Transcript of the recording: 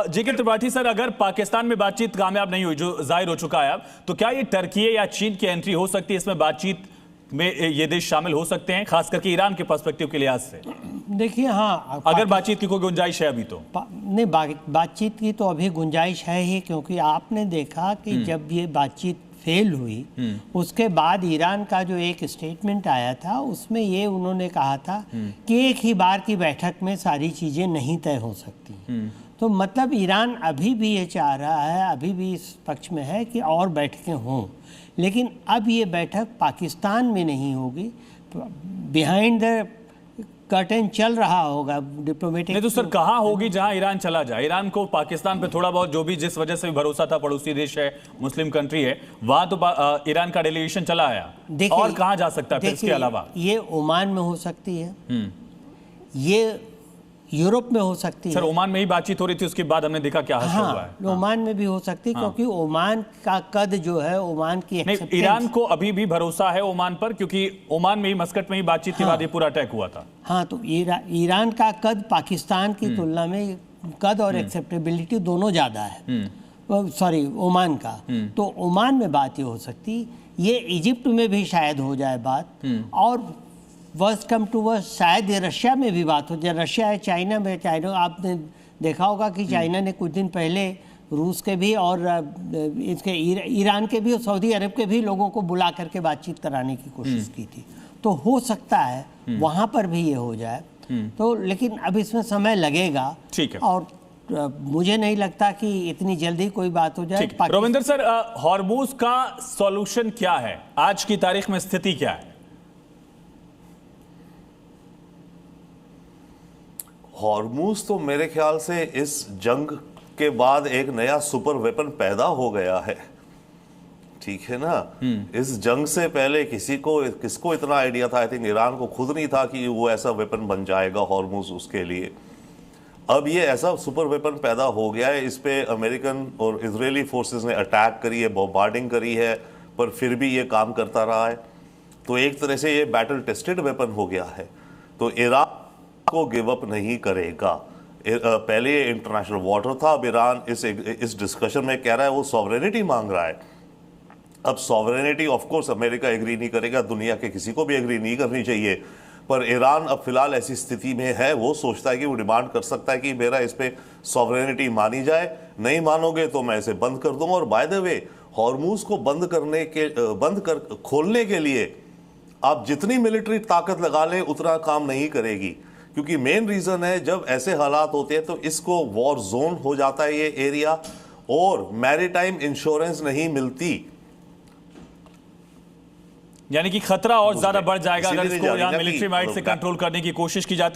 जेके Tripathi sir, अगर पाकिस्तान में बातचीत कामयाब नहीं हुई, जो जाहिर हो चुका है अब, तो क्या ये टर्की या चीन की एंट्री हो सकती है इसमें? बातचीत में ये देश शामिल हो सकते हैं, खास करके ईरान के पर्सपेक्टिव के लिहाज से? देखिए, हाँ, अगर बातचीत की कोई गुंजाइश है अभी तो नहीं, बातचीत की तो अभी गुंजाइश है ही, क्योंकि आपने देखा कि जब ये बातचीत फेल हुई उसके बाद ईरान का जो एक स्टेटमेंट आया था उसमें ये उन्होंने कहा था कि एक ही बार की बैठक में सारी चीज़ें नहीं तय हो सकती। तो मतलब ईरान अभी भी ये चाह रहा है, अभी भी इस पक्ष में है कि और बैठकें हों, लेकिन अब ये बैठक पाकिस्तान में नहीं होगी, बिहाइंड द कर्टेन चल रहा होगा डिप्लोमेटिक। नहीं तो सर कहाँ होगी जहां ईरान चला जाए? ईरान को पाकिस्तान पे थोड़ा बहुत जो भी जिस वजह से भी भरोसा था, पड़ोसी देश है, मुस्लिम कंट्री है, वहां तो ईरान का डेलीगेशन चला आया, और कहाँ जा सकता है फिर इसके अलावा? ये ओमान में हो सकती है, ये यूरोप में हो सकती है। सर ओमान में ही बातचीत हो रही थी, उसके बाद हमने देखा क्या हादसा हुआ है। ओमान में भी हो सकती है, क्योंकि ओमान का कद जो है, ओमान की ईरान को अभी भी भरोसा है ओमान पर, क्योंकि ओमान में ही मस्कट में ही बातचीत के बाद ये पूरा अटैक हुआ था। हाँ, तो ईरान का कद पाकिस्तान की तुलना में कद और एक्सेप्टेबिलिटी दोनों ज़्यादा है, सॉरी ओमान का। तो ओमान में बात ये हो सकती, ये इजिप्ट में भी शायद हो जाए बात, और वर्स्ट कम टू वर्स्ट शायद ये रशिया में भी बात हो जाए। रशिया है, चाइना में, चाइना आपने देखा होगा कि चाइना ने कुछ दिन पहले रूस के भी और इसके ईरान के भी और सऊदी अरब के भी लोगों को बुला करके बातचीत कराने की कोशिश की थी। तो हो सकता है वहाँ पर भी ये हो जाए, तो लेकिन अब इसमें समय लगेगा। ठीक है, और मुझे नहीं लगता कि इतनी जल्दी कोई बात हो जाए। रविंदर सर, हॉर्मुज का सॉल्यूशन क्या है? आज की तारीख में स्थिति क्या है? हॉर्मुज तो मेरे ख्याल से इस जंग के बाद एक नया सुपर वेपन पैदा हो गया है, ठीक है ना। इस जंग से पहले किसको इतना आइडिया था? आई थिंक ईरान को खुद नहीं था कि वो ऐसा वेपन बन जाएगा हॉर्मुज उसके लिए। अब ये ऐसा सुपर वेपन पैदा हो गया है, इस पे अमेरिकन और इजरायली फोर्सेस ने अटैक करी है, बॉम्बार्डिंग करी है, पर फिर भी ये काम करता रहा है। तो एक तरह से ये बैटल टेस्टेड वेपन हो गया है। तो ईरान को गिव अप नहीं करेगा। पहले ये इंटरनेशनल वाटर था, अब ईरान इस डिस्कशन में कह रहा है वो सॉवरेनिटी मांग रहा है। अब sovereignty of course America agree नहीं करेगा, दुनिया के किसी को भी एग्री नहीं करनी चाहिए, पर ईरान अब फिलहाल ऐसी स्थिति में है, वो सोचता है कि वो डिमांड कर सकता है कि मेरा इस पे सॉवरेनिटी मानी जाए, नहीं मानोगे तो मैं इसे बंद कर दूंगा। और बाय द वे, हॉर्मुज को खोलने के लिए आप जितनी मिलिट्री ताकत लगा लें उतना काम नहीं करेगी, क्योंकि मेन रीजन है जब ऐसे हालात होते हैं तो इसको वॉर जोन हो जाता है ये एरिया, और मैरीटाइम इंश्योरेंस नहीं मिलती, यानी कि खतरा और ज्यादा बढ़ जाएगा अगर इसको यहां मिलिट्री माइट से कंट्रोल करने की कोशिश की जाती है।